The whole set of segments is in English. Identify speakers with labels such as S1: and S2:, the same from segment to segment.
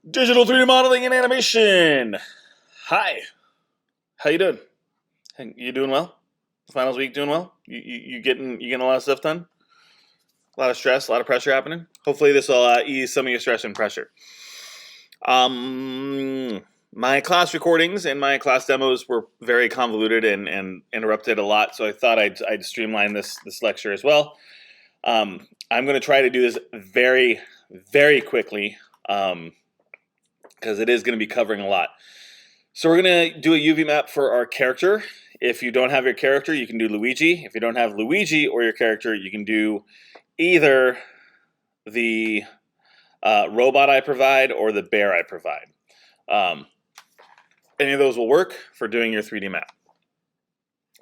S1: Digital 3D modeling and animation. Hi, how you doing? You doing well? Finals week doing well? You getting a lot of stuff done? A lot of stress, a lot of pressure happening. Hopefully this will ease some of your stress and pressure. My class recordings and my class demos were very convoluted and interrupted a lot, so I thought I'd streamline this lecture as well. I'm going to try to do this very, very quickly because it is going to be covering a lot. So we're going to do a UV map for our character. If you don't have your character, you can do Luigi. If you don't have Luigi or your character, you can do either the robot I provide or the bear I provide. Any of those will work for doing your 3D map.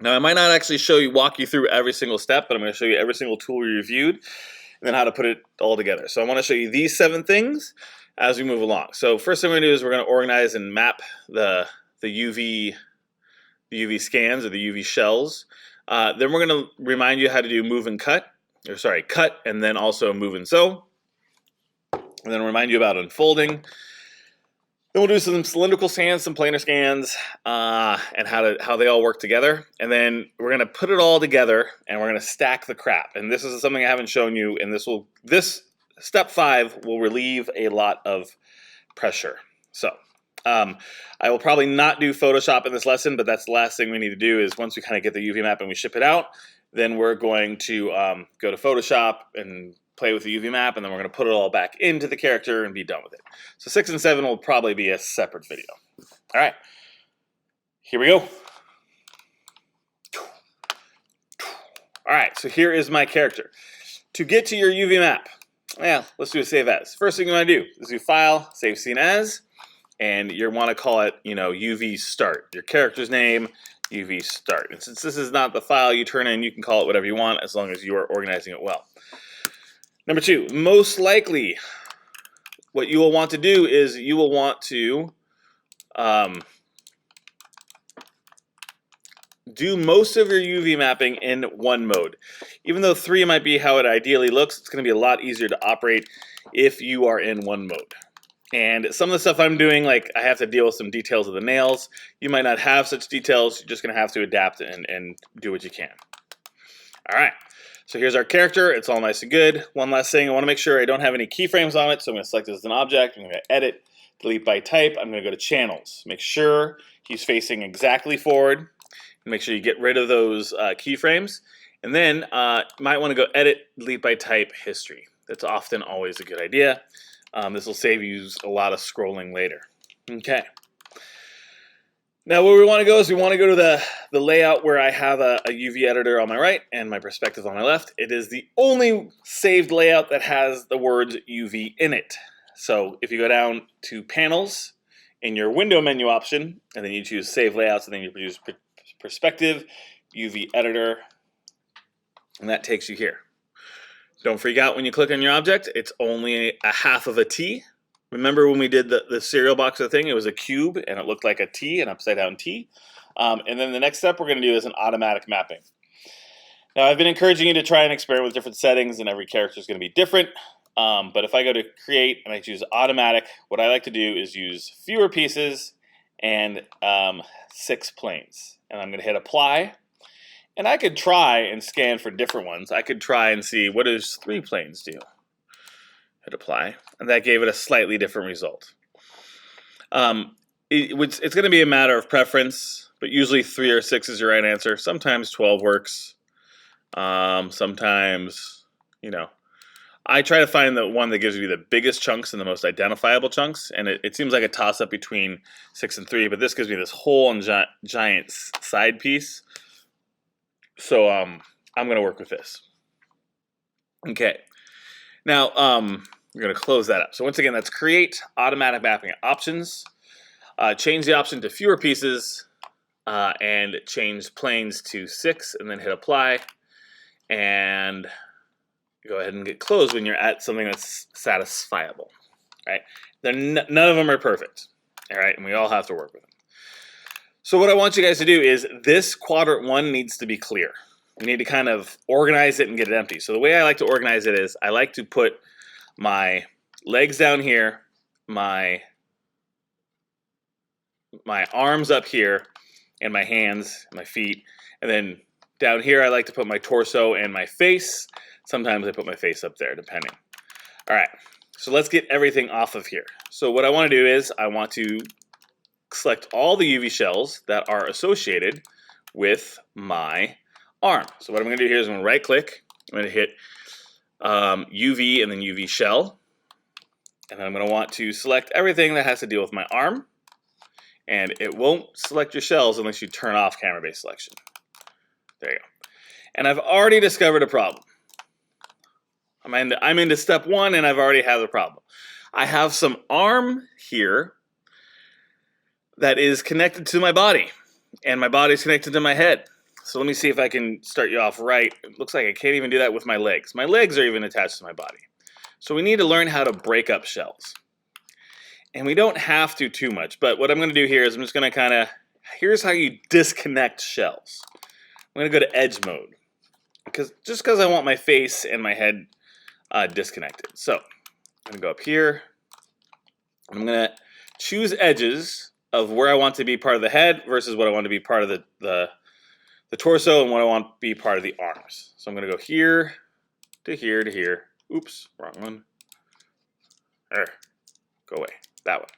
S1: Now, I might not actually walk you through every single step, but I'm going to show you every single tool we reviewed and then how to put it all together. So I want to show you these 7 things as we move along. So first thing we're going to do is we're going to organize and map the UV scans or the UV shells. Then we're going to remind you how to do move and cut, cut and then also move and sew. And then remind you about unfolding. Then we'll do some cylindrical scans, some planar scans, and how they all work together. And then we're going to put it all together and we're going to stack the crap. And this is something I haven't shown you, and this step 5 will relieve a lot of pressure. So I will probably not do Photoshop in this lesson, but that's the last thing we need to do is once we kind of get the UV map and we ship it out, then we're going to go to Photoshop and play with the UV map, and then we're going to put it all back into the character and be done with it. So 6 and 7 will probably be a separate video. All right, here we go. All right, so here is my character. To get to your UV map, let's do a save as. First thing you want to do is do File, Save Scene As, and you want to call it, UV Start. Your character's name, UV Start. And since this is not the file you turn in, you can call it whatever you want as long as you are organizing it well. Number 2, most likely, what you will want to do is you will want to do most of your UV mapping in one mode. Even though 3 might be how it ideally looks, it's going to be a lot easier to operate if you are in one mode. And some of the stuff I'm doing, like I have to deal with some details of the nails. You might not have such details. You're just going to have to adapt and do what you can. All right. So here's our character. It's all nice and good. One last thing, I want to make sure I don't have any keyframes on it, so I'm going to select this as an object. I'm going to edit, delete by type. I'm going to go to channels. Make sure he's facing exactly forward. Make sure you get rid of those keyframes. And then you might want to go edit, delete by type, history. That's often always a good idea. This will save you a lot of scrolling later. Okay. Now where we want to go is we want to go to the layout where I have a UV editor on my right and my perspective on my left. It is the only saved layout that has the words UV in it. So if you go down to panels in your window menu option, and then you choose save layouts, and then you choose perspective, UV editor, and that takes you here. Don't freak out when you click on your object. It's only a half of a T. Remember when we did the cereal box of the thing, it was a cube and it looked like a T, an upside down T. And then the next step we're going to do is an automatic mapping. Now I've been encouraging you to try and experiment with different settings, and every character is going to be different. But if I go to create and I choose automatic, what I like to do is use fewer pieces and 6 planes. And I'm going to hit apply. And I could try and scan for different ones. I could try and see what does 3 planes do. Hit apply, and that gave it a slightly different result. It's going to be a matter of preference, but usually 3 or 6 is your right answer. Sometimes 12 works. Sometimes, I try to find the one that gives you the biggest chunks and the most identifiable chunks, and it seems like a toss-up between 6 and 3, but this gives me this whole giant side piece. So I'm going to work with this. Okay. Now, we're going to close that up. So once again, that's create, automatic mapping options, change the option to fewer pieces, and change planes to 6, and then hit apply, and go ahead and get closed when you're at something that's satisfiable, right? None of them are perfect, all right? And we all have to work with them. So what I want you guys to do is this quadrant 1 needs to be clear. We need to kind of organize it and get it empty. So the way I like to organize it is I like to put my legs down here my arms up here, and my hands, my feet, and then down here I like to put my torso and my face. Sometimes I put my face up there, depending. All right, so let's get everything off of here. So what I want to do is I want to select all the UV shells that are associated with my arm. So what I'm going to do here is I'm going to right click, I'm going to hit UV and then UV shell, and then I'm going to want to select everything that has to deal with my arm, and it won't select your shells unless you turn off camera-based selection. There you go. And I've already discovered a problem. I'm into step 1 and I've already had a problem. I have some arm here that is connected to my body, and my body is connected to my head. So let me see if I can start you off right. It looks like I can't even do that with my legs. My legs are even attached to my body. So we need to learn how to break up shells. And we don't have to too much, but what I'm going to do here is I'm just going to here's how you disconnect shells. I'm going to go to edge mode, just because I want my face and my head disconnected. So I'm going to go up here. I'm going to choose edges of where I want to be part of the head versus what I want to be part of the torso and what I want to be part of the arms. So I'm going to go here to here to here. Oops, wrong one. There, go away, that one.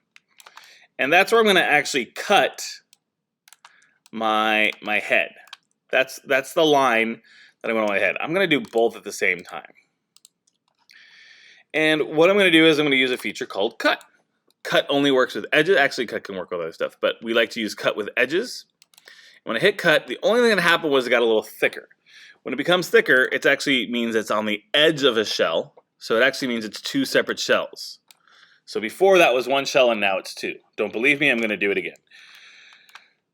S1: And that's where I'm going to actually cut my head. That's the line that I want on my head. I'm going to do both at the same time. And what I'm going to do is I'm going to use a feature called cut. Cut only works with edges. Actually, cut can work with other stuff, but we like to use cut with edges. When I hit cut, the only thing that happened was it got a little thicker. When it becomes thicker, it actually means it's on the edge of a shell. So it actually means it's 2 separate shells. So before that was 1 shell and now it's 2. Don't believe me, I'm going to do it again.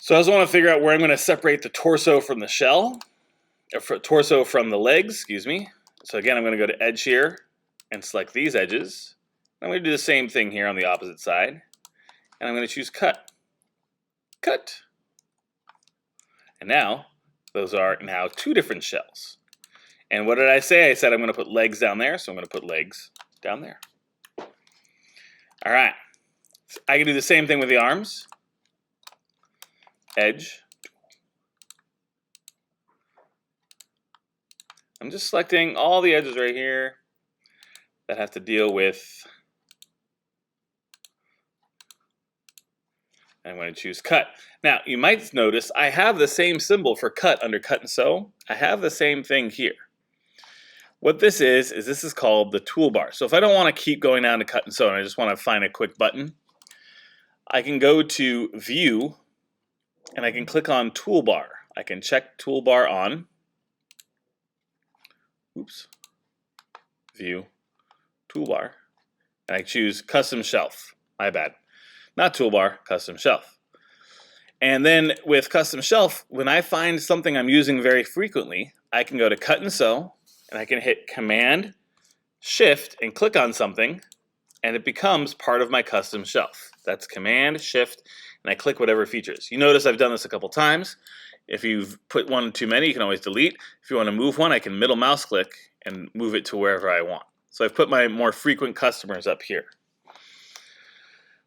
S1: So I just want to figure out where I'm going to separate the torso from the shell, or torso from the legs, excuse me. So again, I'm going to go to edge here and select these edges. I'm going to do the same thing here on the opposite side. And I'm going to choose cut. Cut. And now, those are now 2 different shells. And what did I say? I said I'm going to put legs down there, so I'm going to put legs down there. All right. So I can do the same thing with the arms. Edge. I'm just selecting all the edges right here that have to deal with. I'm going to choose cut. Now, you might notice I have the same symbol for cut under cut and sew. I have the same thing here. What this is this is called the toolbar. So if I don't want to keep going down to cut and sew and I just want to find a quick button, I can go to View and I can click on Toolbar. I can check Toolbar on. Oops. View, Toolbar, and I choose Custom Shelf. My bad. Not Toolbar, Custom Shelf. And then with Custom Shelf, when I find something I'm using very frequently, I can go to Cut and Sew, and I can hit Command, Shift, and click on something, and it becomes part of my custom shelf. That's Command, Shift, and I click whatever features. You notice I've done this a couple times. If you've put one too many, you can always delete. If you want to move one, I can middle mouse click and move it to wherever I want. So I've put my more frequent customers up here.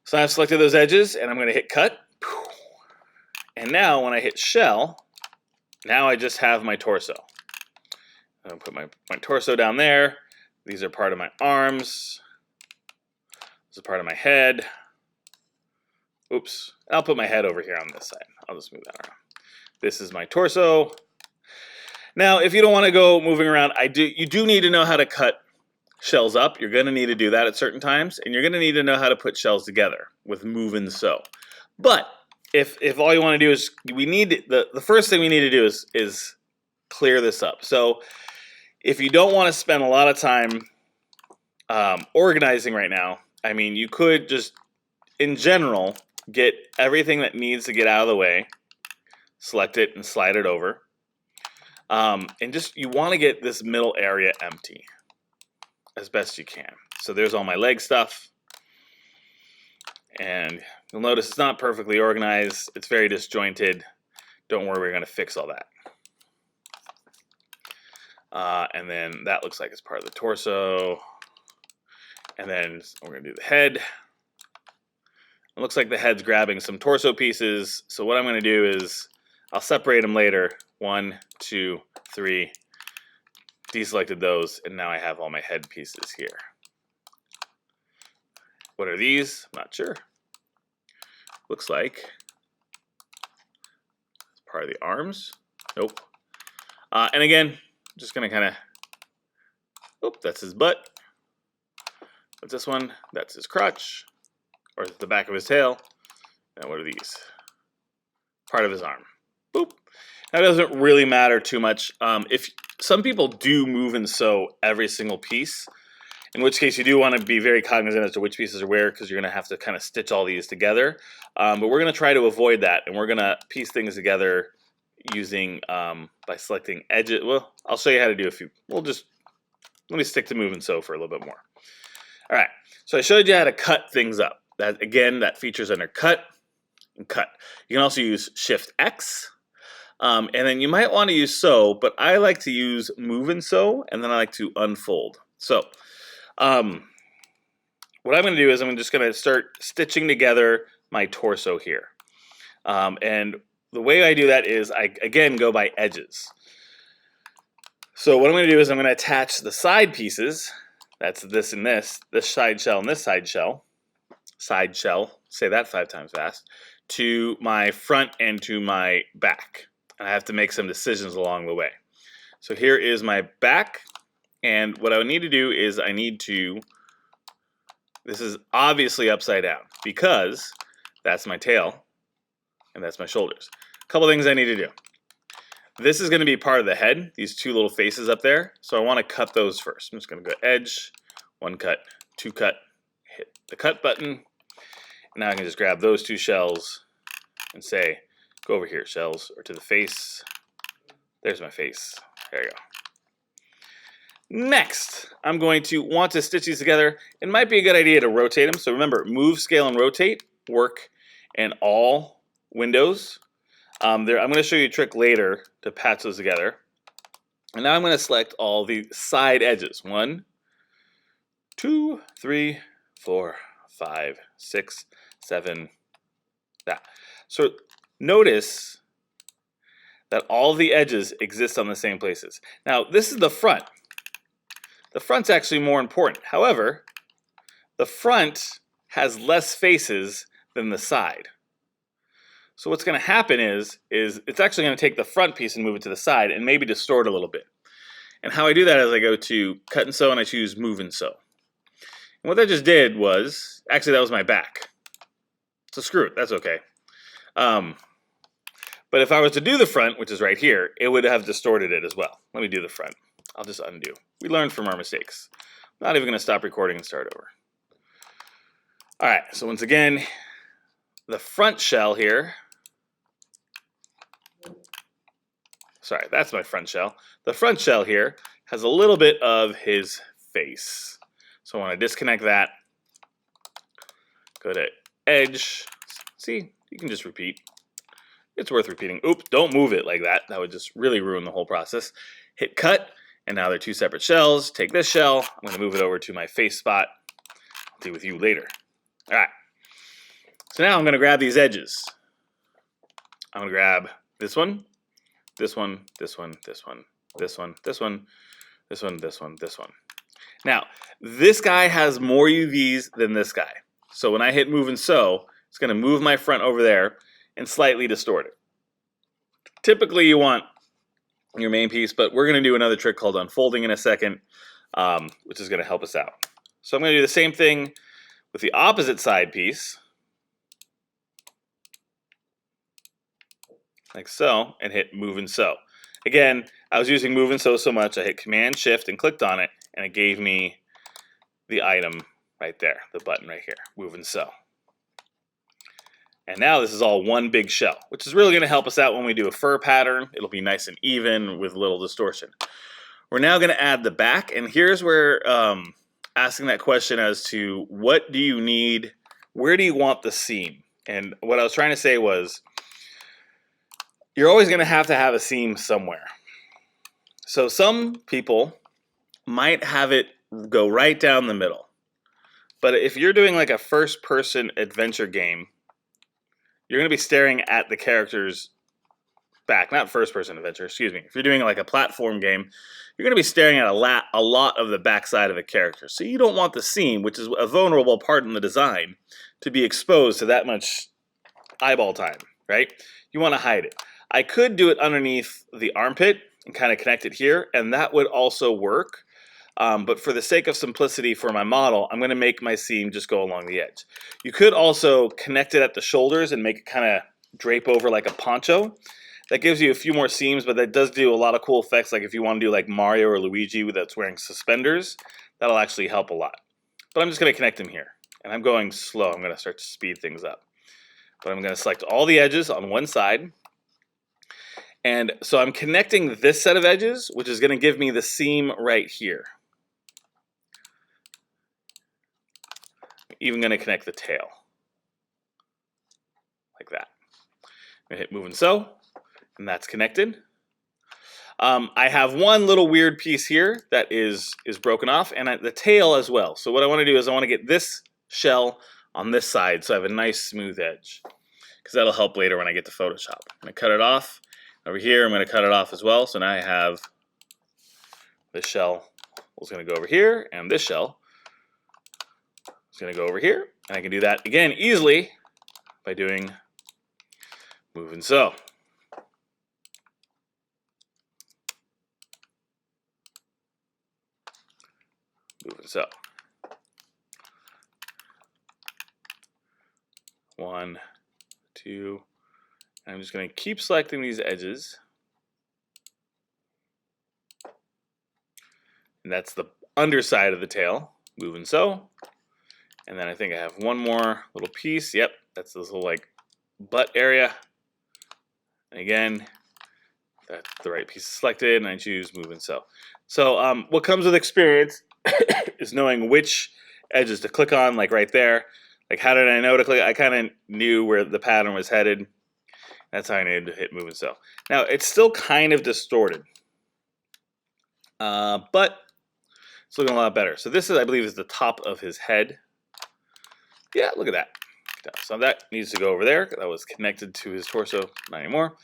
S1: So I've selected those edges, and I'm going to hit Cut. And now when I hit Shell, now I just have my torso. I'm going to put my torso down there. These are part of my arms. This is part of my head. Oops. I'll put my head over here on this side. I'll just move that around. This is my torso. Now, if you don't want to go moving around, you do need to know how to cut shells up. You're going to need to do that at certain times, and you're going to need to know how to put shells together with move and sew. But if all you want to do is, the first thing we need to do is clear this up. So if you don't want to spend a lot of time organizing right now, I mean, you could just, in general, get everything that needs to get out of the way, select it and slide it over. And you want to get this middle area empty as best you can. So there's all my leg stuff. And you'll notice it's not perfectly organized. It's very disjointed. Don't worry, we're going to fix all that. And then that looks like it's part of the torso. And then we're going to do the head. It looks like the head's grabbing some torso pieces. So what I'm going to do is I'll separate them later. 1, 2, 3. Deselected those, and now I have all my head pieces here. What are these? I'm not sure. Looks like it's part of the arms. Nope. And again, just gonna kind of, oh, that's his butt. What's this one? That's his crotch, or the back of his tail. And what are these? Part of his arm. Boop. That doesn't really matter too much. If some people do move and sew every single piece, in which case you do want to be very cognizant as to which pieces are where, because you're going to have to kind of stitch all these together. But we're going to try to avoid that, and we're going to piece things together using, by selecting edges. Well, I'll show you how to do a few. Let me stick to move and sew for a little bit more. All right, so I showed you how to cut things up. That, again, that features under cut and cut. You can also use Shift X. And then you might want to use sew, but I like to use move and sew, and then I like to unfold. So what I'm going to do is I'm just going to start stitching together my torso here. And the way I do that is I, again, go by edges. So what I'm going to do is I'm going to attach the side pieces, that's this and this side shell and this side shell, say that 5 times fast, to my front and to my back. I have to make some decisions along the way. So here is my back, and what I would need to do is this is obviously upside down because that's my tail and that's my shoulders. A couple things I need to do. This is going to be part of the head, these 2 little faces up there, so I want to cut those first. I'm just going to go edge, 1 cut, 2 cut, hit the cut button, and now I can just grab those 2 shells and say, go over here, shells, or to the face. There's my face. There you go. Next, I'm going to want to stitch these together. It might be a good idea to rotate them. So remember, move, scale, and rotate work in all windows. I'm going to show you a trick later to patch those together. And now I'm going to select all the side edges. 1, 2, 3, 4, 5, 6, 7, that. So notice that all the edges exist on the same places. Now, this is the front. The front's actually more important. However, the front has less faces than the side. So what's going to happen is it's actually going to take the front piece and move it to the side and maybe distort a little bit. And how I do that is I go to cut and sew and I choose move and sew. And what that just did was, actually that was my back. So screw it, that's okay. But if I was to do the front, which is right here, it would have distorted it as well. Let me do the front. I'll just undo. We learned from our mistakes. I'm not even going to stop recording and start over. All right, so once again, the front shell here. Sorry, that's my front shell. The front shell here has a little bit of his face. So I want to disconnect that. Go to edge. See, you can just repeat. It's worth repeating. Oops, don't move it like that. That would just really ruin the whole process. Hit cut, and now they're 2 separate shells. Take this shell. I'm going to move it over to my face spot. I'll deal with you later. All right. So now I'm going to grab these edges. I'm going to grab this one, this one, this one, this one, this one, this one, this one, this one, this one. Now, this guy has more UVs than this guy. So when I hit move and sew, it's going to move my front over there and slightly distort it. Typically you want your main piece, but we're going to do another trick called unfolding in a second, which is going to help us out. So I'm going to do the same thing with the opposite side piece, like so, and hit move and sew. Again, I was using move and sew so much, I hit Command Shift and clicked on it, and it gave me the item right there, the button right here, move and sew. And now this is all one big shell, which is really going to help us out when we do a fur pattern. It'll be nice and even with little distortion. We're now going to add the back, and here's where asking that question as to what do you need, where do you want the seam? And what I was trying to say was, you're always going to have a seam somewhere. So some people might have it go right down the middle. But if you're doing like a first-person adventure game, you're going to be staring at the character's back, not first-person adventure, excuse me. If you're doing like a platform game, you're going to be staring at a lot of the backside of a character. So you don't want the seam, which is a vulnerable part in the design, to be exposed to that much eyeball time, right? You want to hide it. I could do it underneath the armpit and kind of connect it here, and that would also work. But for the sake of simplicity for my model, I'm going to make my seam just go along the edge. You could also connect it at the shoulders and make it kind of drape over like a poncho. That gives you a few more seams, but that does do a lot of cool effects. Like if you want to do like Mario or Luigi that's wearing suspenders, that'll actually help a lot. But I'm just going to connect them here. And I'm going slow. I'm going to start to speed things up. But I'm going to select all the edges on one side. And so I'm connecting this set of edges, which is going to give me the seam right here. I'm even going to connect the tail. Like that. I'm going to hit move and sew. And that's connected. I have one little weird piece here that is broken off, and the tail as well. So what I want to do is I want to get this shell on this side so I have a nice smooth edge, because that'll help later when I get to Photoshop. I'm going to cut it off. Over here, I'm going to cut it off as well. So now I have this shell is going to go over here, and this shell is going to go over here. And I can do that again easily by doing move and sew. Move and sew. 1, 2. I'm just going to keep selecting these edges. And that's the underside of the tail. Move and sew. And then I think I have one more little piece. Yep, that's this little like butt area. And again, that's the right piece selected, and I choose move and sew. So what comes with experience is knowing which edges to click on, like right there. Like how did I know to click? I kind of knew where the pattern was headed. That's how I needed to hit move and sew. Now it's still kind of distorted, but it's looking a lot better. So this is, I believe, is the top of his head. Yeah, look at that. So that needs to go over there. That was connected to his torso, not anymore.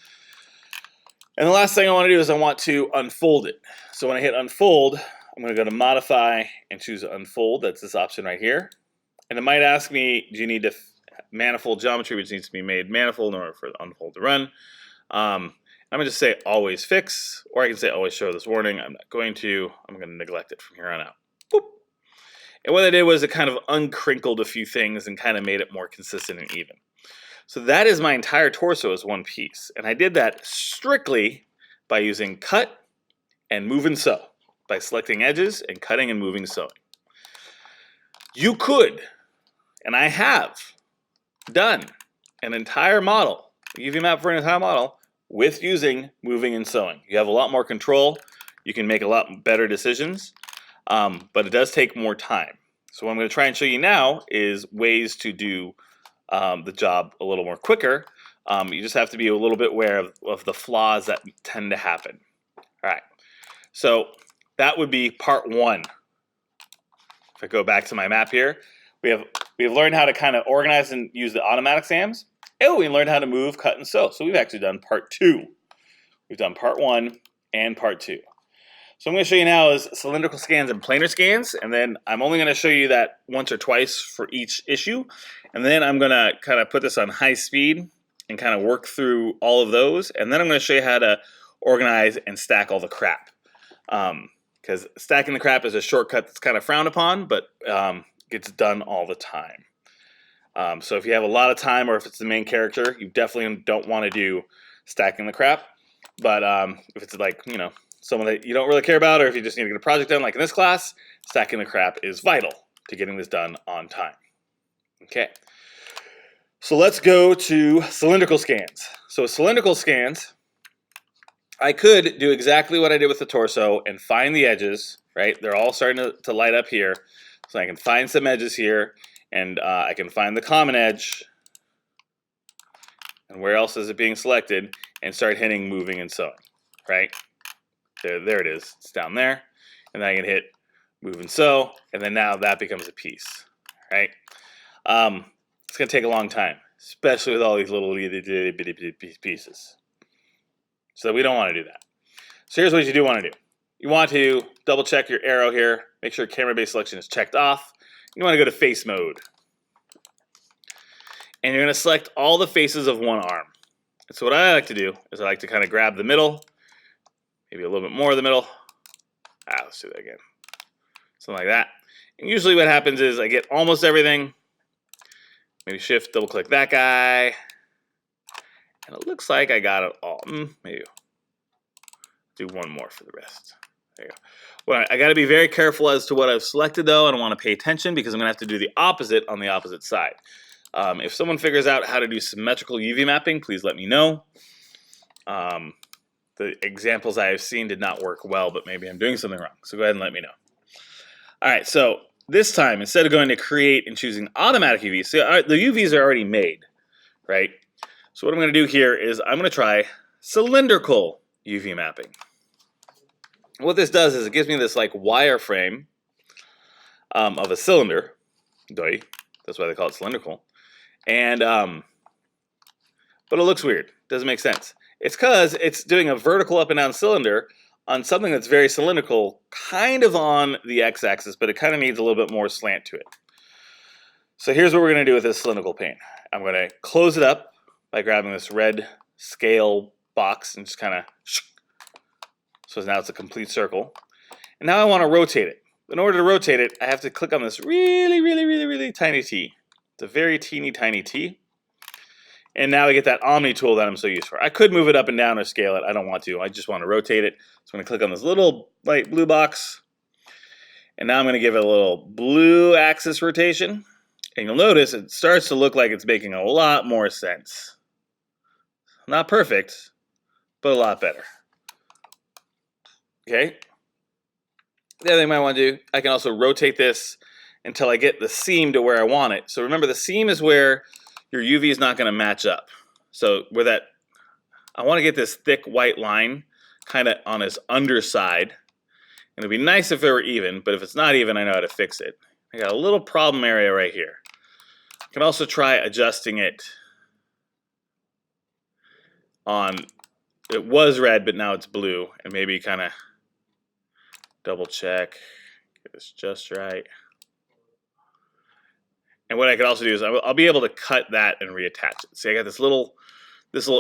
S1: And the last thing I want to do is I want to unfold it. So when I hit unfold, I'm going to go to modify and choose unfold. That's this option right here. And it might ask me, do you need to manifold geometry, which needs to be made manifold in order for the unfold to run. I'm going to just say always fix, or I can say always show this warning. I'm not going to. I'm going to neglect it from here on out. Boop. And what I did was it kind of uncrinkled a few things and kind of made it more consistent and even. So that is my entire torso as one piece. And I did that strictly by using cut and move and sew, by selecting edges and cutting and moving sewing. You could, and I have, done an entire model, UV map for an entire model, with using moving and sewing. You have a lot more control. You can make a lot better decisions, but it does take more time. So what I'm going to try and show you now is ways to do the job a little more quicker. You just have to be a little bit aware of the flaws that tend to happen. All right, so that would be part one. If I go back to my map here, we have learned how to kind of organize and use the automatic SAMs. Oh, we learned how to move, cut, and sew. So we've actually done part two. We've done part one and part two. So I'm going to show you now is cylindrical scans and planar scans, and then I'm only going to show you that once or twice for each issue, and then I'm going to kind of put this on high speed and kind of work through all of those, and then I'm going to show you how to organize and stack all the crap. Because stacking the crap is a shortcut that's kind of frowned upon, but gets done all the time. So if you have a lot of time, or if it's the main character, you definitely don't want to do stacking the crap. But if it's like, you know, someone that you don't really care about, or if you just need to get a project done, like in this class, stacking the crap is vital to getting this done on time. Okay, so let's go to cylindrical scans. So cylindrical scans, I could do exactly what I did with the torso and find the edges, right? They're all starting to light up here. So I can find some edges here, and I can find the common edge, and where else is it being selected, and start hitting moving and sewing, right? There it is. It's down there. And then I can hit move and sew, and then now that becomes a piece. right? It's going to take a long time, especially with all these little bitty pieces. So we don't want to do that. So here's what you do want to do. You want to double check your arrow here, make sure camera base selection is checked off. You want to go to face mode. And you're going to select all the faces of one arm. And so what I like to do is I like to kind of grab the middle, maybe a little bit more of the middle. Let's do that again. Something like that. And usually what happens is I get almost everything. Maybe shift, double click that guy. And it looks like I got it all. Maybe do one more for the rest. There you go. Well, I got to be very careful as to what I've selected though. I don't want to pay attention because I'm going to have to do the opposite on the opposite side. If someone figures out how to do symmetrical UV mapping, please let me know. The examples I have seen did not work well, but maybe I'm doing something wrong. So go ahead and let me know. All right, so this time, instead of going to create and choosing automatic UV, see, the UVs are already made, right? So what I'm going to do here is I'm going to try cylindrical UV mapping. What this does is it gives me this like wireframe of a cylinder. That's why they call it cylindrical. And but it looks weird. Doesn't make sense. It's because it's doing a vertical up and down cylinder on something that's very cylindrical, kind of on the x-axis, but it kind of needs a little bit more slant to it. So here's what we're going to do with this cylindrical pane. I'm going to close it up by grabbing this red scale box and just kind of, so now it's a complete circle. And now I want to rotate it. In order to rotate it, I have to click on this really tiny T. It's a very teeny tiny T. And now I get that Omni tool that I'm so used for. I could move it up and down or scale it. I don't want to. I just want to rotate it. So I'm going to click on this little light blue box. And now I'm going to give it a little blue axis rotation. And you'll notice it starts to look like it's making a lot more sense. Not perfect, but a lot better. Okay. The other thing I might want to do, I can also rotate this until I get the seam to where I want it. So remember, the seam is where your UV is not going to match up. So where that, I want to get this thick white line kind of on his underside. And it'd be nice if it were even, but if it's not even, I know how to fix it. I got a little problem area right here. I can also try adjusting it on, it was red, but now it's blue, and maybe kind of double check, get this just right. And what I could also do is I'll be able to cut that and reattach it. See, I got this little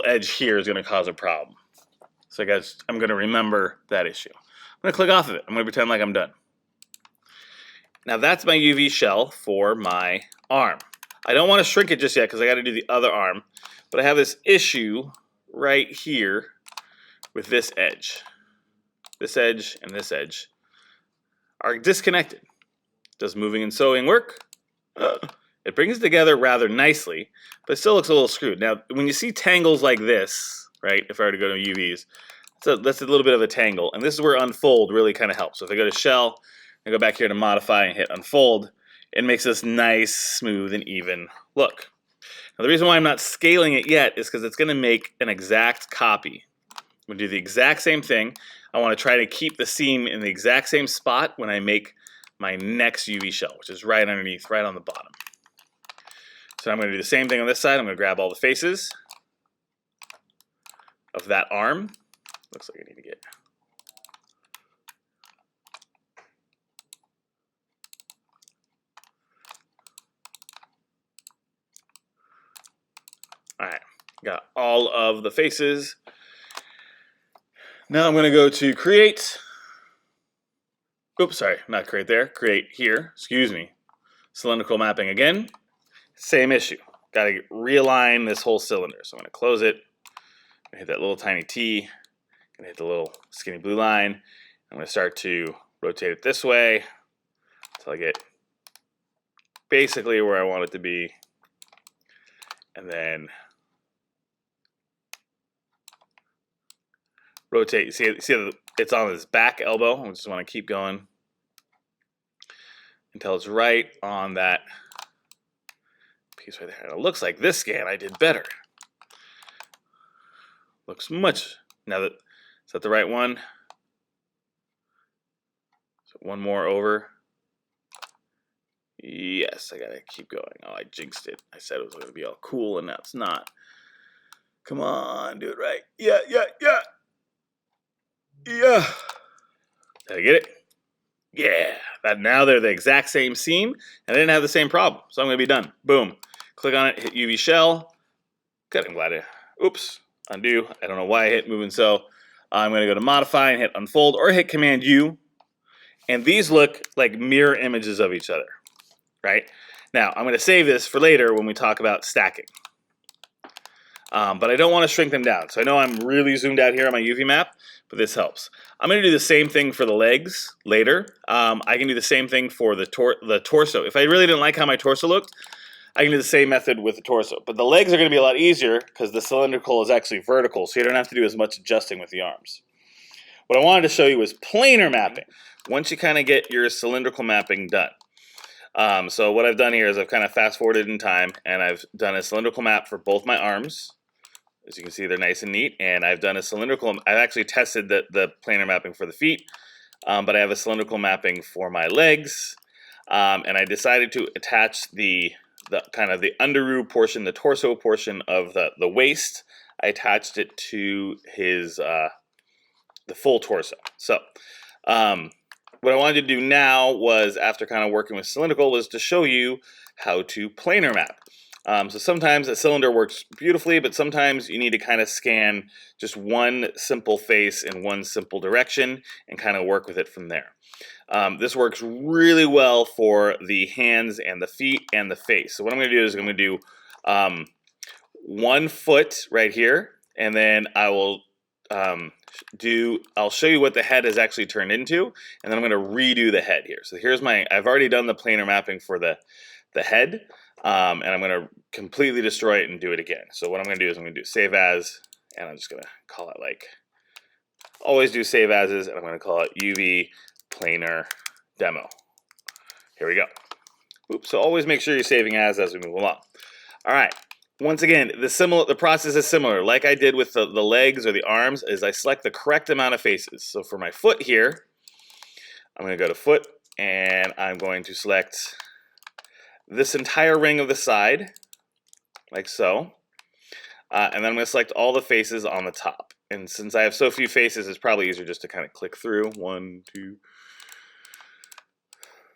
S1: edge here is going to cause a problem. So I guess I'm going to remember that issue. I'm going to click off of it. I'm going to pretend like I'm done. Now that's my UV shell for my arm. I don't want to shrink it just yet because I got to do the other arm. But I have this issue right here with this edge. This edge and this edge are disconnected. Does moving and sewing work? It brings it together rather nicely, but it still looks a little screwed. Now, when you see tangles like this, right, if I were to go to UVs, that's a little bit of a tangle, and this is where unfold really kind of helps. So if I go to shell, and go back here to modify and hit unfold, it makes this nice, smooth, and even look. Now, the reason why I'm not scaling it yet is because it's going to make an exact copy. I'm going to do the exact same thing. I want to try to keep the seam in the exact same spot when I make my next UV shell, which is right underneath, right on the bottom. So I'm going to do the same thing on this side. I'm going to grab all the faces of that arm. Looks like I need to get. All right, got all of the faces. Now I'm going to go to create. Oops, sorry, not create there. Create here, excuse me. Cylindrical mapping again. Same issue. Got to realign this whole cylinder. So I'm going to close it. Hit that little tiny T. I'm going to hit the little skinny blue line. I'm going to start to rotate it this way until I get basically where I want it to be. And then rotate. See it's on this back elbow. I just want to keep going until it's right on that piece right there. And it looks like this scan I did better. Looks much. Now that, is that the right one? So one more over. Yes, I gotta keep going. Oh, I jinxed it. I said it was gonna be all cool, and now it's not. Come on, do it right. Yeah. Yeah. Did I get it? Yeah. Now they're the exact same seam, and I didn't have the same problem. So I'm gonna be done. Boom. Click on it, hit UV shell. Good, I'm glad I, oops, undo. I don't know why I hit move and sew. I'm gonna go to modify and hit unfold, or hit Command U. And these look like mirror images of each other, right? Now, I'm gonna save this for later when we talk about stacking. But I don't want to shrink them down. So I know I'm really zoomed out here on my UV map, but this helps. I'm going to do the same thing for the legs later. I can do the same thing for the torso. If I really didn't like how my torso looked, I can do the same method with the torso. But the legs are going to be a lot easier because the cylindrical is actually vertical, so you don't have to do as much adjusting with the arms. What I wanted to show you is planar mapping. Once you kind of get your cylindrical mapping done. So what I've done here is I've kind of fast forwarded in time, and I've done a cylindrical map for both my arms. As you can see, they're nice and neat, and I've done a cylindrical. I've actually tested the planar mapping for the feet, but I have a cylindrical mapping for my legs, and I decided to attach the kind of the underoos portion, the torso portion of the waist. I attached it to his the full torso. So what I wanted to do now was, after kind of working with cylindrical, was to show you how to planar map. So sometimes a cylinder works beautifully, but sometimes you need to kind of scan just one simple face in one simple direction and kind of work with it from there. This works really well for the hands and the feet and the face. So what I'm going to do is I'm going to do 1 foot right here, and then I will I'll show you what the head has actually turned into, and then I'm going to redo the head here. So here's I've already done the planar mapping for the head, and I'm going to completely destroy it and do it again. So what I'm going to do is I'm going to do save as, and I'm just going to call it, like, always do save as, and I'm going to call it UV planar demo. Here we go. Oops, so always make sure you're saving as we move along. All right. Once again, the process is similar. Like I did with the legs or the arms, is I select the correct amount of faces. So for my foot here, I'm going to go to foot, and I'm going to select this entire ring of the side, like so. And then I'm going to select all the faces on the top. And since I have so few faces, it's probably easier just to kind of click through. 1, 2.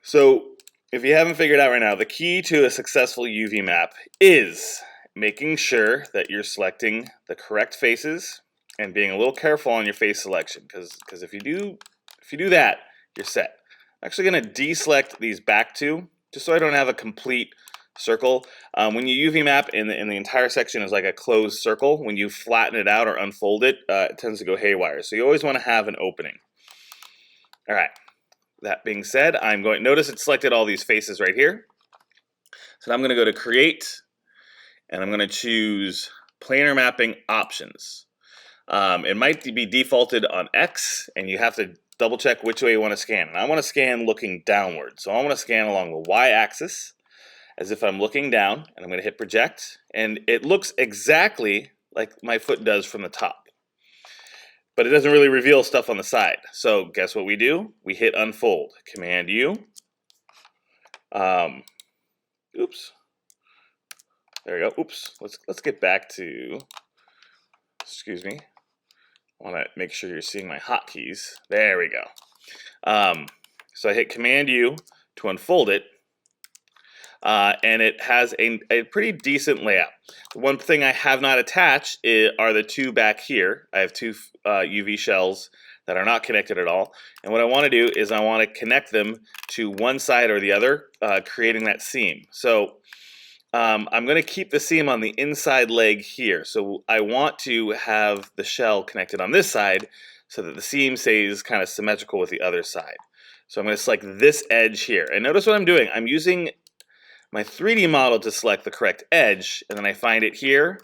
S1: So if you haven't figured out right now, the key to a successful UV map is making sure that you're selecting the correct faces and being a little careful on your face selection, because if you do that, you're set. I'm actually going to deselect these back two, just so I don't have a complete circle. When you UV map in the entire section is like a closed circle, when you flatten it out or unfold it, it tends to go haywire. So you always want to have an opening. All right. That being said, notice it selected all these faces right here. So now I'm going to go to Create, and I'm going to choose Planar Mapping Options. It might be defaulted on X, and you have to double check which way you want to scan. And I want to scan looking downward. So I want to scan along the Y-axis as if I'm looking down, and I'm going to hit Project, and it looks exactly like my foot does from the top. But it doesn't really reveal stuff on the side. So guess what we do? We hit unfold. Command U. Oops. There we go. Oops. Let's get back to. Excuse me. I want to make sure you're seeing my hotkeys. There we go. So I hit Command U to unfold it. And it has a pretty decent layout. The one thing I have not attached are the two back here. I have two UV shells that are not connected at all. And what I want to do is I want to connect them to one side or the other, creating that seam. So I'm going to keep the seam on the inside leg here. So I want to have the shell connected on this side so that the seam stays kind of symmetrical with the other side. So I'm going to select this edge here. And notice what I'm doing. I'm using my 3D model to select the correct edge, and then I find it here.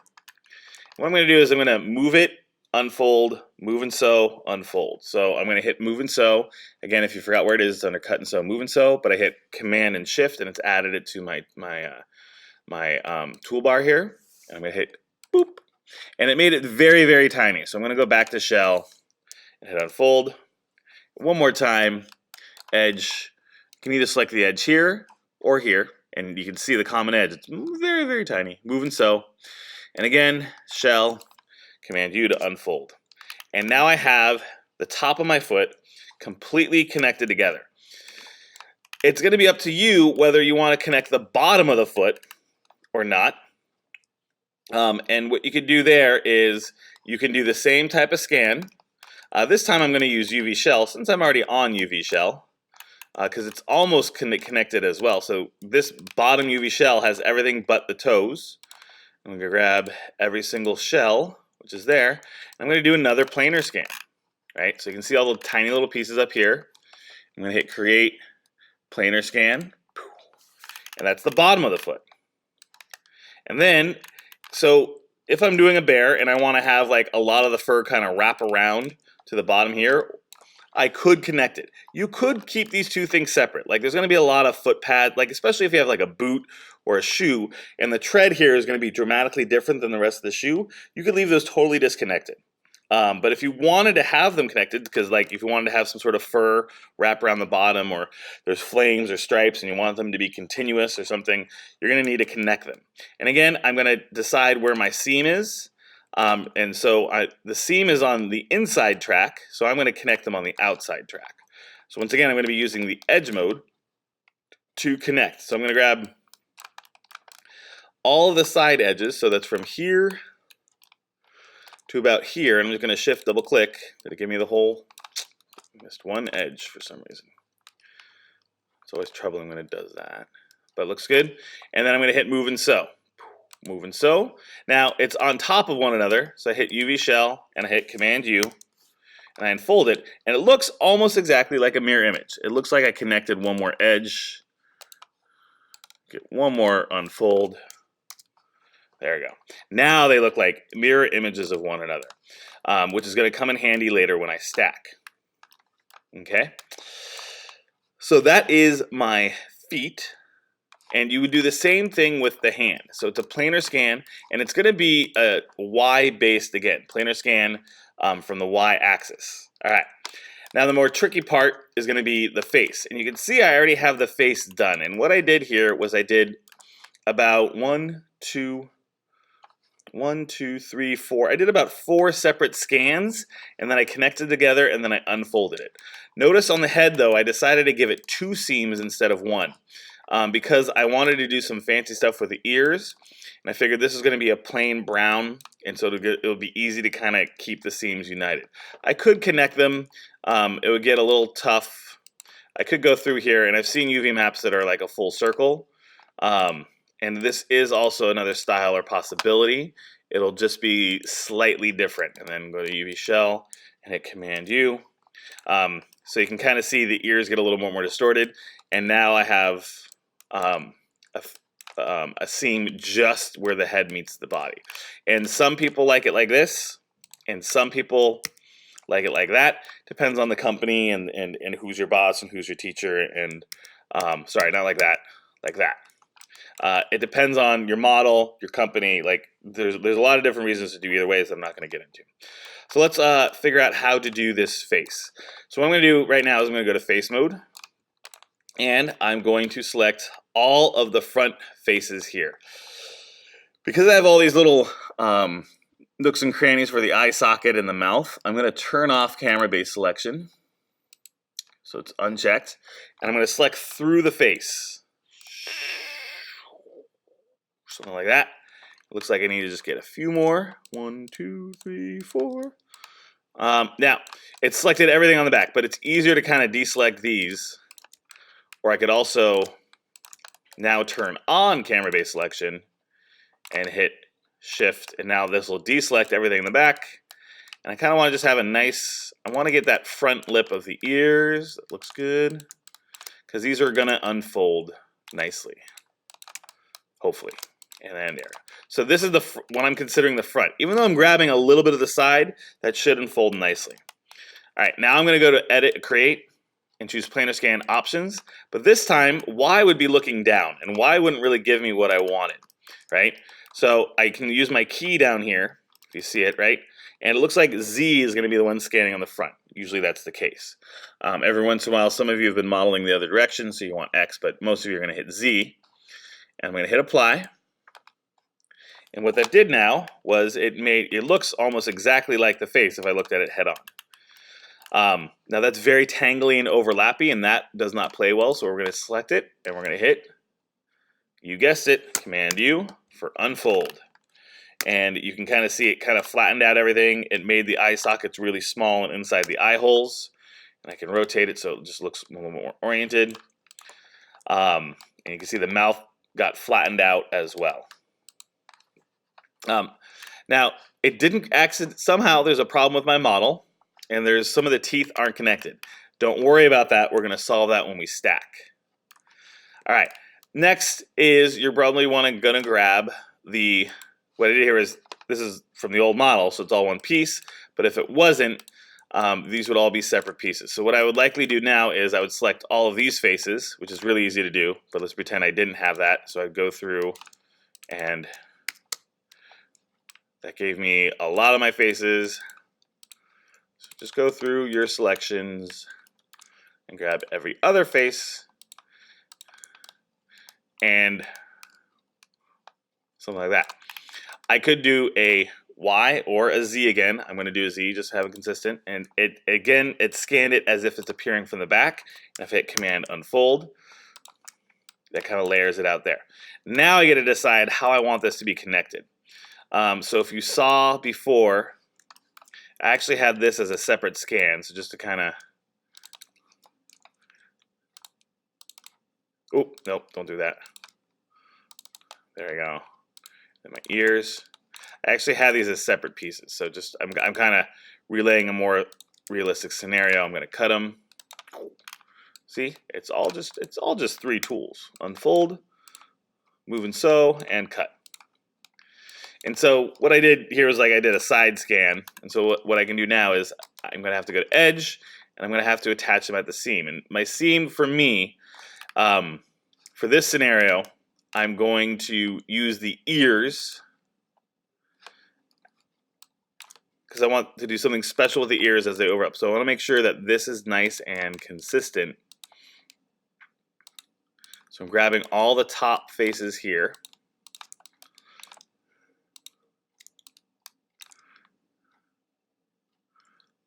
S1: What I'm going to do is I'm going to move it, unfold, move and sew, unfold. So I'm going to hit move and sew. Again, if you forgot where it is, it's under cut and sew, move and sew, but I hit Command and Shift, and it's added it to my toolbar here. And I'm going to hit boop, and it made it very, very tiny. So I'm going to go back to shell and hit unfold. One more time, edge. You can either select the edge here, or here, and you can see the common edge. It's very, very tiny. Move and sew. And again, shell, Command U to unfold. And now I have the top of my foot completely connected together. It's going to be up to you whether you want to connect the bottom of the foot or not. And what you could do there is you can do the same type of scan. This time I'm going to use UV shell since I'm already on UV shell, because it's almost connected as well. So this bottom UV shell has everything but the toes. I'm going to grab every single shell, which is there, and I'm going to do another planar scan. Right? So you can see all the tiny little pieces up here. I'm going to hit Create Planar Scan, and that's the bottom of the foot. And then, so if I'm doing a bear and I want to have like a lot of the fur kind of wrap around to the bottom here, I could connect it. You could keep these two things separate. Like there's going to be a lot of foot pad, like especially if you have like a boot or a shoe, and the tread here is going to be dramatically different than the rest of the shoe, you could leave those totally disconnected. But if you wanted to have them connected, because like if you wanted to have some sort of fur wrap around the bottom, or there's flames or stripes and you want them to be continuous or something, you're going to need to connect them. And again, I'm going to decide where my seam is. And so the seam is on the inside track, so I'm going to connect them on the outside track. So once again, I'm going to be using the edge mode to connect. So I'm going to grab all of the side edges, so that's from here to about here, and I'm just going to shift double click. Did it give me the whole? I missed one edge for some reason. It's always troubling when it does that, but it looks good. And then I'm going to hit move and sew. Move and sew. Now it's on top of one another, so I hit UV shell and I hit Command U and I unfold it, and it looks almost exactly like a mirror image. It looks like I connected one more edge. Get one more unfold. There we go. Now they look like mirror images of one another, which is going to come in handy later when I stack. Okay? So that is my feet, and you would do the same thing with the hand. So it's a planar scan, and it's going to be a Y-based again. Planar scan from the Y-axis. All right. Now the more tricky part is going to be the face, and you can see I already have the face done. And what I did here was I did about 1, 2, 3, 4. I did about 4 separate scans, and then I connected together, and then I unfolded it. Notice on the head, though, I decided to give it 2 seams instead of 1, because I wanted to do some fancy stuff with the ears, and I figured this is going to be a plain brown, and so it'll be easy to kind of keep the seams united. I could connect them. It would get a little tough. I could go through here, and I've seen UV maps that are like a full circle. And this is also another style or possibility. It'll just be slightly different. And then go to UV shell and hit Command U. So you can kind of see the ears get a little more distorted. And now I have a seam just where the head meets the body. And some people like it like this, and some people like it like that. Depends on the company and who's your boss and who's your teacher. And sorry, not like that, like that. It depends on your model, your company. Like there's a lot of different reasons to do either ways that I'm not going to get into. So let's figure out how to do this face. So what I'm going to do right now is I'm going to go to face mode, and I'm going to select all of the front faces here. Because I have all these little nooks and crannies for the eye socket and the mouth, I'm going to turn off camera-based selection. So it's unchecked, and I'm going to select through the face. Something like that. It looks like I need to just get a few more. 1, 2, 3, 4. Now, it's selected everything on the back, but it's easier to kind of deselect these. Or I could also now turn on camera-based selection and hit Shift, and now this will deselect everything in the back. And I kind of want to just have a nice, I want to get that front lip of the ears. That looks good. Because these are going to unfold nicely. Hopefully. And then there. So this is what I'm considering the front. Even though I'm grabbing a little bit of the side, that should unfold nicely. All right, now I'm going to go to Edit, Create, and choose Planar Scan Options. But this time, Y would be looking down, and Y wouldn't really give me what I wanted, right? So I can use my key down here, if you see it, right? And it looks like Z is going to be the one scanning on the front. Usually that's the case. Every once in a while, some of you have been modeling the other direction, so you want X, but most of you are going to hit Z. And I'm going to hit apply. And what that did now was it looks almost exactly like the face if I looked at it head on. Now that's very tangly and overlappy, and that does not play well, so we're going to select it, and we're going to hit, you guessed it, Command U for unfold. And you can kind of see it kind of flattened out everything. It made the eye sockets really small and inside the eye holes. And I can rotate it so it just looks a little more oriented. And you can see the mouth got flattened out as well. Now, it didn't somehow there's a problem with my model, and there's some of the teeth aren't connected. Don't worry about that. We're going to solve that when we stack. All right. Next is you're probably going to grab what I did here is, this is from the old model, so it's all one piece, but if it wasn't, these would all be separate pieces. So what I would likely do now is I would select all of these faces, which is really easy to do, but let's pretend I didn't have that. So I'd go through, and that gave me a lot of my faces. So just go through your selections and grab every other face and something like that. I could do a Y or a Z again. I'm going to do a Z just to have it consistent. And it scanned it as if it's appearing from the back. And if I hit Command Unfold, that kind of layers it out there. Now I get to decide how I want this to be connected. So if you saw before, I actually had this as a separate scan. So just to kind of, oh, nope, don't do that. There we go. And my ears. I actually have these as separate pieces, so just I'm kind of relaying a more realistic scenario. I'm going to cut them. See, it's all just 3 tools: unfold, move and sew, and cut. And so what I did here was I did a side scan. And so what I can do now is I'm going to have to go to edge, and I'm going to have to attach them at the seam. And my seam for me, for this scenario, I'm going to use the ears because I want to do something special with the ears as they overlap. So I want to make sure that this is nice and consistent. So I'm grabbing all the top faces here.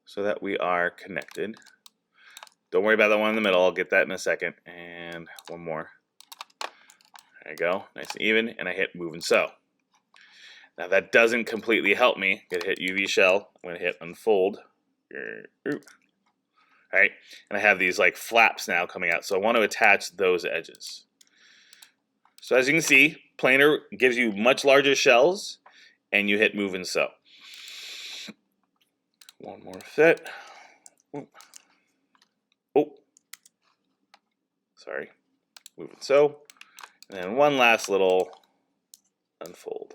S1: So that we are connected. Don't worry about the one in the middle. I'll get that in a second. And one more. There you go, nice and even, and I hit move and sew. Now that doesn't completely help me. I'm gonna hit UV shell, I'm gonna hit unfold. All right, and I have these like flaps now coming out, so I want to attach those edges. So as you can see, planar gives you much larger shells, and you hit move and sew. One more fit. Oh, sorry, move and sew. And then one last little unfold.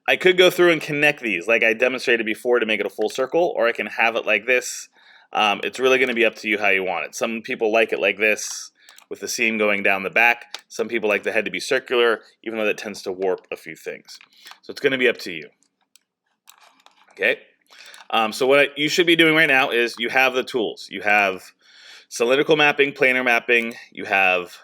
S1: I could go through and connect these like I demonstrated before to make it a full circle, or I can have it like this. It's really going to be up to you how you want it. Some people like it like this with the seam going down the back. Some people like the head to be circular, even though that tends to warp a few things. So it's going to be up to you. Okay. So what you should be doing right now is you have the tools. You have cylindrical mapping, planar mapping, you have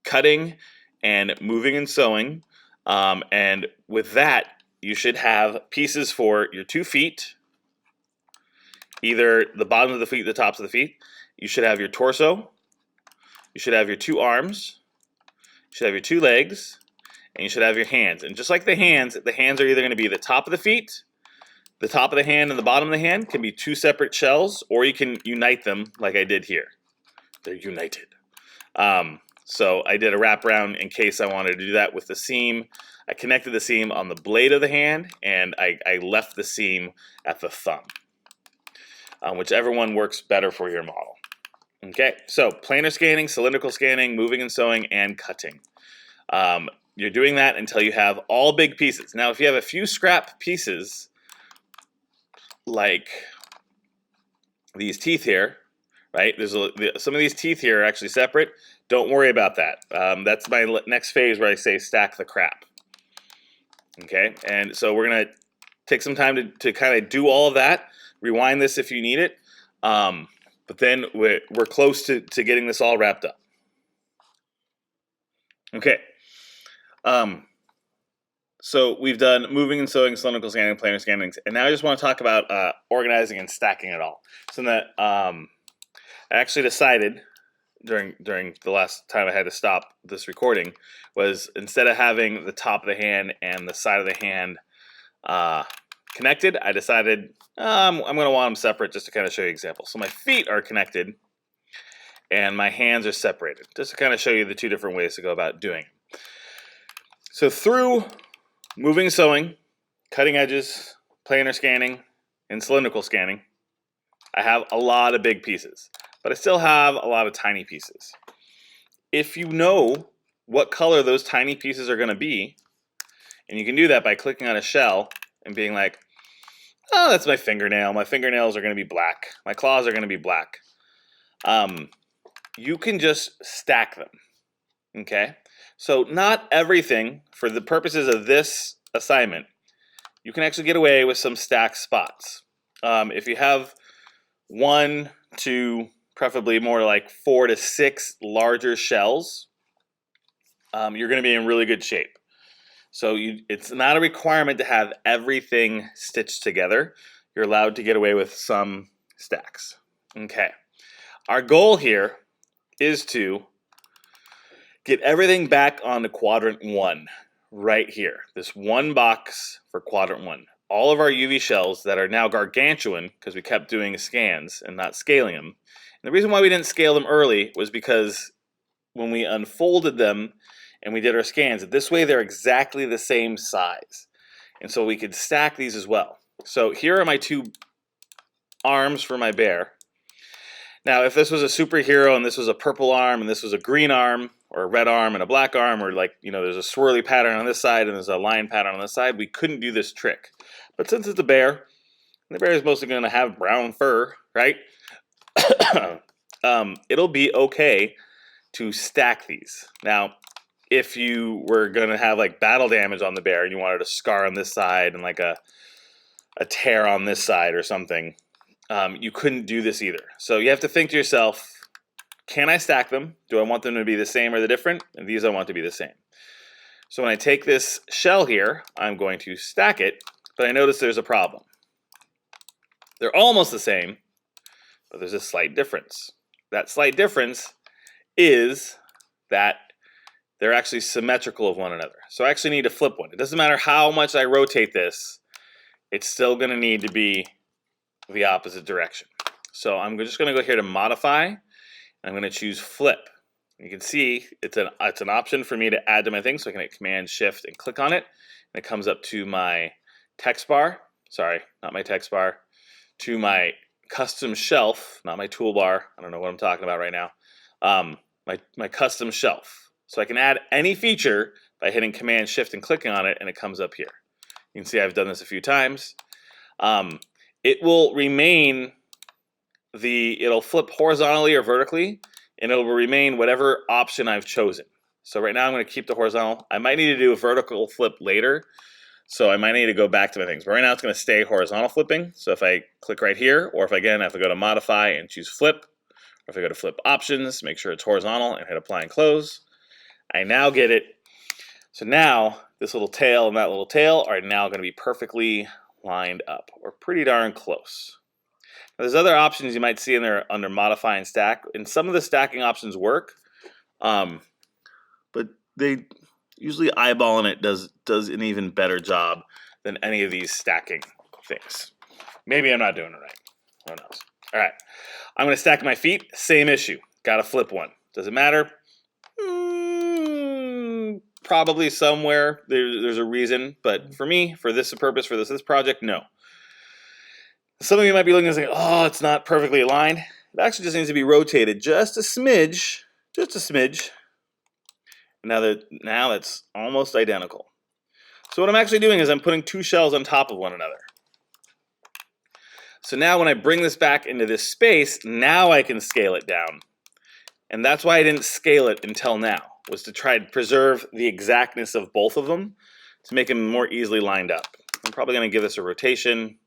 S1: cutting and moving and sewing, and with that you should have pieces for your 2 feet, either the bottom of the feet, the tops of the feet. You should have your torso, you should have your 2 arms, you should have your 2 legs, and you should have your hands. And just like the hands are either going to be the top of the feet, the top of the hand, and the bottom of the hand can be 2 separate shells, or you can unite them like I did here. They're united. So I did a wraparound in case I wanted to do that with the seam. I connected the seam on the blade of the hand, and I left the seam at the thumb. Whichever one works better for your model. Okay, so planar scanning, cylindrical scanning, moving and sewing, and cutting. You're doing that until you have all big pieces. Now, if you have a few scrap pieces, like these teeth here, right? Some of these teeth here are actually separate. Don't worry about that. That's my next phase where I say stack the crap. Okay, and so we're gonna take some time to kind of do all of that. Rewind this if you need it. But then we're close to getting this all wrapped up. Okay. So we've done moving and sewing, cylindrical scanning, planar scanning, and now I just want to talk about organizing and stacking it all. So that I actually decided during the last time I had to stop this recording was, instead of having the top of the hand and the side of the hand connected, I decided I'm going to want them separate just to kind of show you examples. So my feet are connected and my hands are separated, just to kind of show you the two different ways to go about doing it. So through moving, sewing, cutting edges, planar scanning, and cylindrical scanning, I have a lot of big pieces, but I still have a lot of tiny pieces. If you know what color those tiny pieces are going to be, and you can do that by clicking on a shell and being like, oh, that's my fingernail. My fingernails are going to be black. My claws are going to be black. You can just stack them, okay? So not everything, for the purposes of this assignment, you can actually get away with some stacked spots. If you have 1 to preferably more like 4 to 6 larger shells, you're going to be in really good shape. So it's not a requirement to have everything stitched together. You're allowed to get away with some stacks. Okay. Our goal here is to get everything back onto quadrant 1 right here. This one box for quadrant 1. All of our UV shells that are now gargantuan because we kept doing scans and not scaling them. And the reason why we didn't scale them early was because when we unfolded them and we did our scans, this way they're exactly the same size. And so we could stack these as well. So here are my 2 arms for my bear. Now, if this was a superhero and this was a purple arm and this was a green arm or a red arm and a black arm, or like, there's a swirly pattern on this side and there's a line pattern on this side, we couldn't do this trick. But since it's a bear, the bear is mostly going to have brown fur, right? It'll be okay to stack these. Now, if you were going to have like battle damage on the bear and you wanted a scar on this side and like a tear on this side or something, you couldn't do this either. So you have to think to yourself, can I stack them? Do I want them to be the same or the different? And these I want to be the same. So when I take this shell here, I'm going to stack it, but I notice there's a problem. They're almost the same, but there's a slight difference. That slight difference is that they're actually symmetrical of one another. So I actually need to flip one. It doesn't matter how much I rotate this, it's still going to need to be the opposite direction. So I'm just going to go here to modify. I'm going to choose flip. You can see it's an option for me to add to my thing, so I can hit Command Shift and click on it, and it comes up to my text bar. Sorry, not my text bar. To my custom shelf, not my toolbar. I don't know what I'm talking about right now. My custom shelf. So I can add any feature by hitting Command Shift and clicking on it, and it comes up here. You can see I've done this a few times. It will remain it'll flip horizontally or vertically, and it'll remain whatever option I've chosen. So right now I'm going to keep the horizontal. I might need to do a vertical flip later, so I might need to go back to my things. But right now it's going to stay horizontal flipping. So if I click right here, or if again I have to go to modify and choose flip, or if I go to flip options, make sure it's horizontal and hit apply and close, I now get it. So now this little tail and that little tail are now going to be perfectly lined up, or pretty darn close. Now, there's other options you might see in there under modify and stack, and some of the stacking options work, but they usually eyeballing it does an even better job than any of these stacking things. Maybe I'm not doing it right. Who knows? All right, I'm going to stack my feet. Same issue. Got to flip one. Does it matter? Probably somewhere there's a reason, but for me, for this purpose, for this project, no. Some of you might be looking and saying, oh, it's not perfectly aligned. It actually just needs to be rotated just a smidge, Now it's almost identical. So what I'm actually doing is I'm putting 2 shells on top of one another. So now when I bring this back into this space, now I can scale it down. And that's why I didn't scale it until now, was to try to preserve the exactness of both of them to make them more easily lined up. I'm probably going to give this a rotation.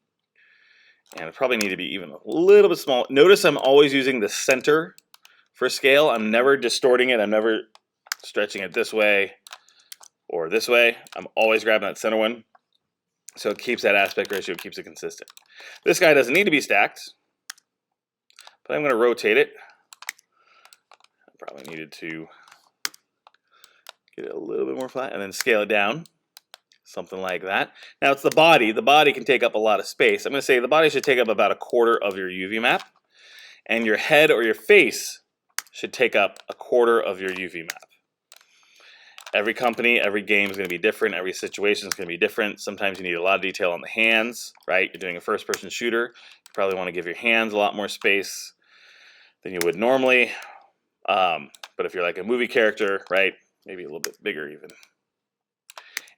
S1: And I probably need to be even a little bit small. Notice I'm always using the center for scale. I'm never distorting it. I'm never stretching it this way or this way. I'm always grabbing that center one. So it keeps that aspect ratio, keeps it consistent. This guy doesn't need to be stacked, but I'm going to rotate it. I probably needed to get it a little bit more flat and then scale it down. Something like that. Now it's the body. The body can take up a lot of space. I'm going to say the body should take up about 1/4 of your UV map, and your head or your face should take up 1/4 of your UV map. Every company, every game is going to be different. Every situation is going to be different. Sometimes you need a lot of detail on the hands, right? You're doing a first-person shooter. You probably want to give your hands a lot more space than you would normally. But if you're like a movie character, right, maybe a little bit bigger even.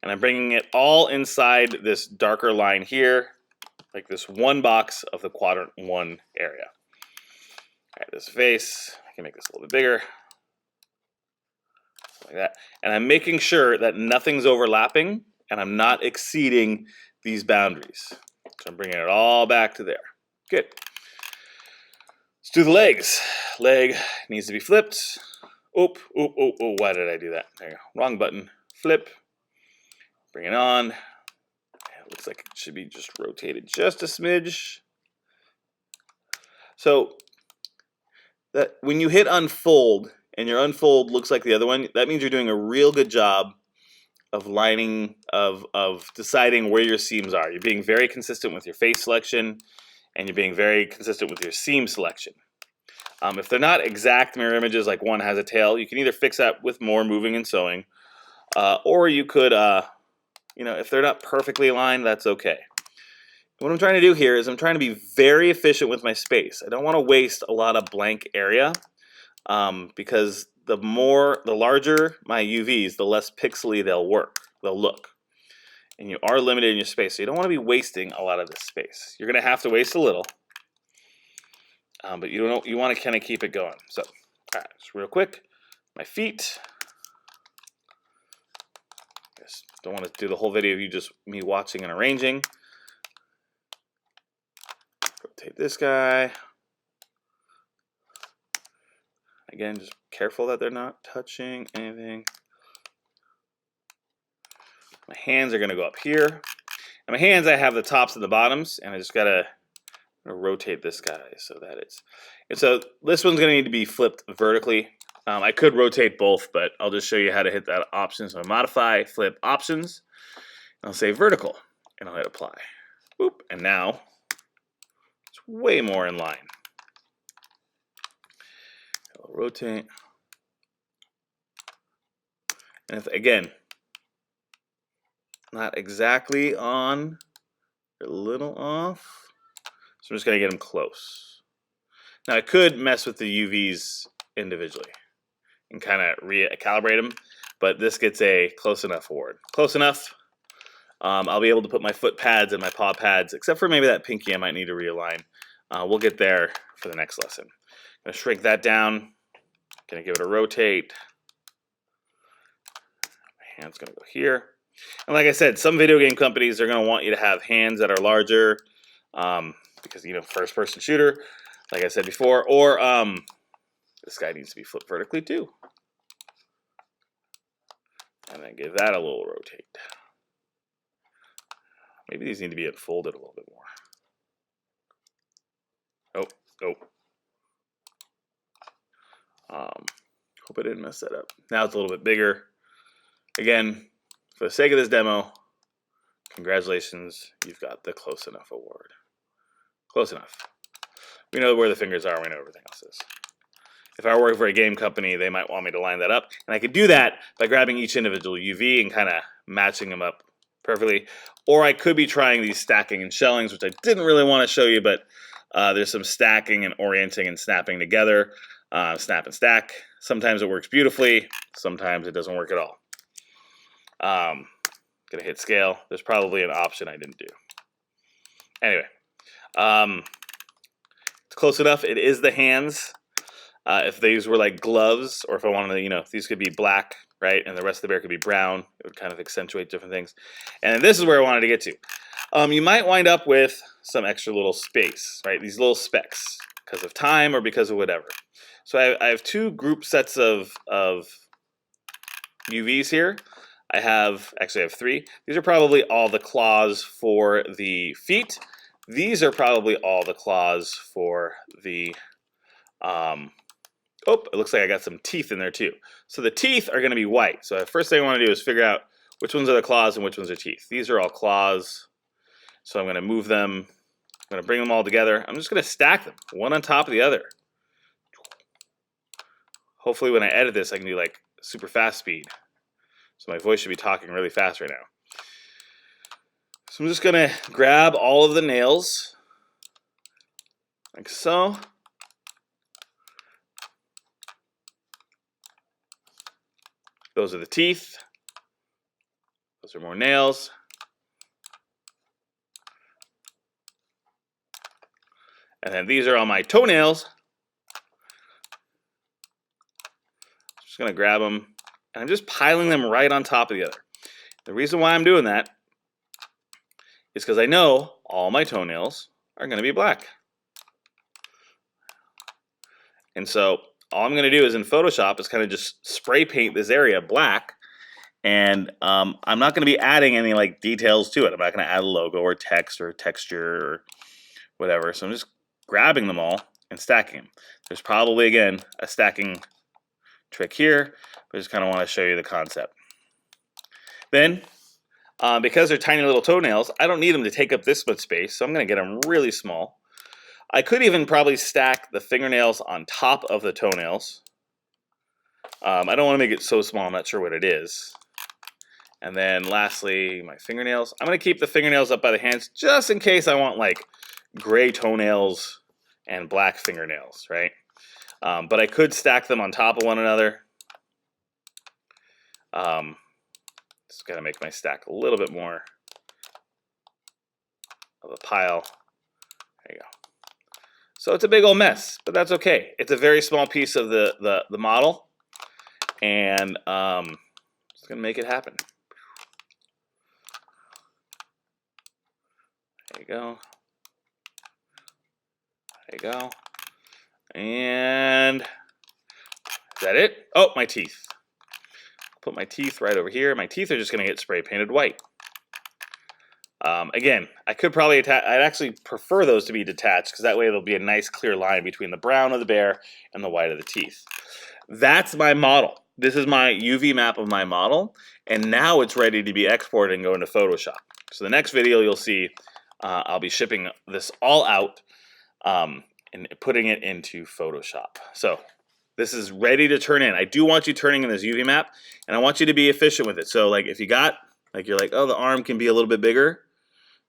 S1: And I'm bringing it all inside this darker line here, like this one box of the quadrant 1 area. All right, this face, I can make this a little bit bigger, like that. And I'm making sure that nothing's overlapping and I'm not exceeding these boundaries. So I'm bringing it all back to there. Good. Let's do the legs. Leg needs to be flipped. Oop, oop, oop, oop. Why did I do that? There you go. Wrong button. Flip. Bring it on. It looks like it should be just rotated just a smidge. So that when you hit unfold and your unfold looks like the other one, that means you're doing a real good job of lining, of deciding where your seams are. You're being very consistent with your face selection, and you're being very consistent with your seam selection. If they're not exact mirror images, like one has a tail, you can either fix that with more moving and sewing, or you could, if they're not perfectly aligned, that's okay. What I'm trying to do here is I'm trying to be very efficient with my space. I don't want to waste a lot of blank area, because the larger my UVs, the less pixely they'll look. And you are limited in your space, so you don't want to be wasting a lot of this space. You're going to have to waste a little, but you want to kind of keep it going. So, all right, just real quick, my feet. Just don't want to do the whole video of me watching and arranging. Rotate this guy. Again, just careful that they're not touching anything. My hands are going to go up here. And my hands, I have the tops and the bottoms, and I just got to rotate this guy so that and so this one's going to need to be flipped vertically. I could rotate both, but I'll just show you how to hit that option. So I modify, flip options, and I'll say vertical, and I'll hit apply. Boop, and now it's way more in line. I'll rotate. And if, again, not exactly on, a little off, so I'm just going to get them close. Now I could mess with the UVs individually and kind of recalibrate them, but this gets a close enough award. Close enough. I'll be able to put my foot pads and my paw pads, except for maybe that pinky I might need to realign. We'll get there for the next lesson. I'm going to shrink that down. Going to give it a rotate. My hand's going to go here. And like I said, some video game companies are going to want you to have hands that are larger, because, first-person shooter, like I said before, or this guy needs to be flipped vertically too. And then give that a little rotate. Maybe these need to be unfolded a little bit more. Oh. Hope I didn't mess that up. Now it's a little bit bigger. Again, for the sake of this demo, congratulations, you've got the close enough award. Close enough. We know where the fingers are, we know everything else is. If I work for a game company, they might want me to line that up. And I could do that by grabbing each individual UV and kind of matching them up perfectly. Or I could be trying these stacking and shellings, which I didn't really want to show you, but there's some stacking and orienting and snapping together. Snap and stack. Sometimes it works beautifully. Sometimes it doesn't work at all. Gonna hit scale. There's probably an option I didn't do. Anyway, it's close enough. It is the hands. If these were like gloves, or if I wanted to, if these could be black, right, and the rest of the bear could be brown, it would kind of accentuate different things. And this is where I wanted to get to. You might wind up with some extra little space, right? These little specks because of time or because of whatever. So I have two group sets of UVs here. I have three. These are probably all the claws for the feet. These are probably all the claws for the, oh, it looks like I got some teeth in there too. So the teeth are gonna be white. So the first thing I wanna do is figure out which ones are the claws and which ones are teeth. These are all claws. So I'm gonna move them, I'm gonna bring them all together. I'm just gonna stack them, one on top of the other. Hopefully when I edit this, I can do like super fast speed. So my voice should be talking really fast right now. So I'm just gonna grab all of the nails, like so. Those are the teeth. Those are more nails. And then these are all my toenails. Just gonna grab them, and I'm just piling them right on top of the other. The reason why I'm doing that is because I know all my toenails are gonna be black. And so all I'm gonna do is in Photoshop is kind of just spray paint this area black, and I'm not gonna be adding any like details to it. I'm not gonna add a logo or text or texture or whatever. So I'm just grabbing them all and stacking them. There's probably, again, a stacking trick here, but I just kind of want to show you the concept. Then, because they're tiny little toenails, I don't need them to take up this much space, so I'm going to get them really small. I could even probably stack the fingernails on top of the toenails. I don't want to make it so small, I'm not sure what it is. And then lastly, my fingernails. I'm going to keep the fingernails up by the hands just in case I want like gray toenails and black fingernails, right? But I could stack them on top of one another. Just gotta make my stack a little bit more of a pile. There you go. So it's a big old mess, but that's okay. It's a very small piece of the model, and just gonna make it happen. There you go. There you go. And is that it? Oh, my teeth. Put my teeth right over here. My teeth are just going to get spray painted white. Again, I could probably attach. I'd actually prefer those to be detached because that way there'll be a nice clear line between the brown of the bear and the white of the teeth. That's my model. This is my UV map of my model, and now it's ready to be exported and go into Photoshop. So the next video you'll see, I'll be shipping this all out and putting it into Photoshop. So this is ready to turn in. I do want you turning in this UV map, and I want you to be efficient with it. So like if you got, like you're like, oh, the arm can be a little bit bigger,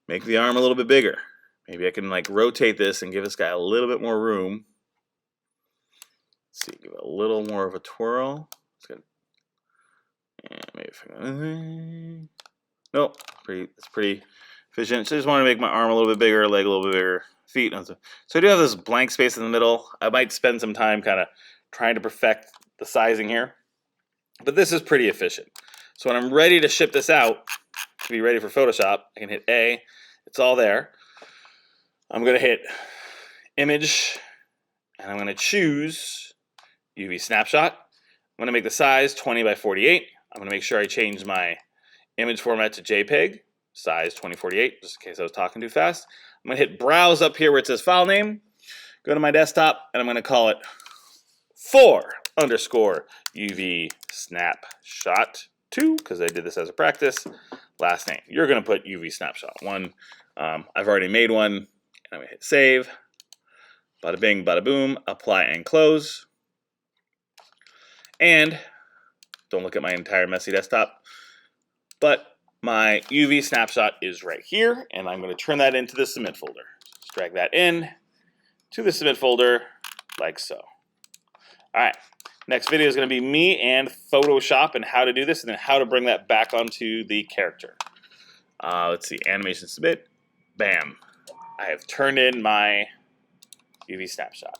S1: make the arm a little bit bigger. Maybe I can like rotate this and give this guy a little bit more room. Let's see, give it a little more of a twirl. It's good. And maybe if I go, nope, it's pretty efficient. So I just want to make my arm a little bit bigger, leg a little bit bigger, feet. So I do have this blank space in the middle. I might spend some time kind of trying to perfect the sizing here, but this is pretty efficient. So when I'm ready to ship this out, to be ready for Photoshop, I can hit A, it's all there. I'm gonna hit Image, and I'm gonna choose UV Snapshot. I'm gonna make the size 20 by 48. I'm gonna make sure I change my image format to JPEG, size 2048, just in case I was talking too fast. I'm gonna hit Browse up here where it says File Name, go to my desktop, and I'm gonna call it 4_UV Snapshot 2, because I did this as a practice. Last name. You're going to put UV Snapshot 1. I've already made one. And I'm going to hit Save. Bada bing, bada boom. Apply and close. And don't look at my entire messy desktop. But my UV Snapshot is right here. And I'm going to turn that into the Submit folder. Just drag that in to the Submit folder like so. All right. Next video is going to be me and Photoshop and how to do this and then how to bring that back onto the character. Let's see, animation submit, bam. I have turned in my UV snapshot.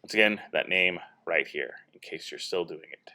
S1: Once again, that name right here, in case you're still doing it.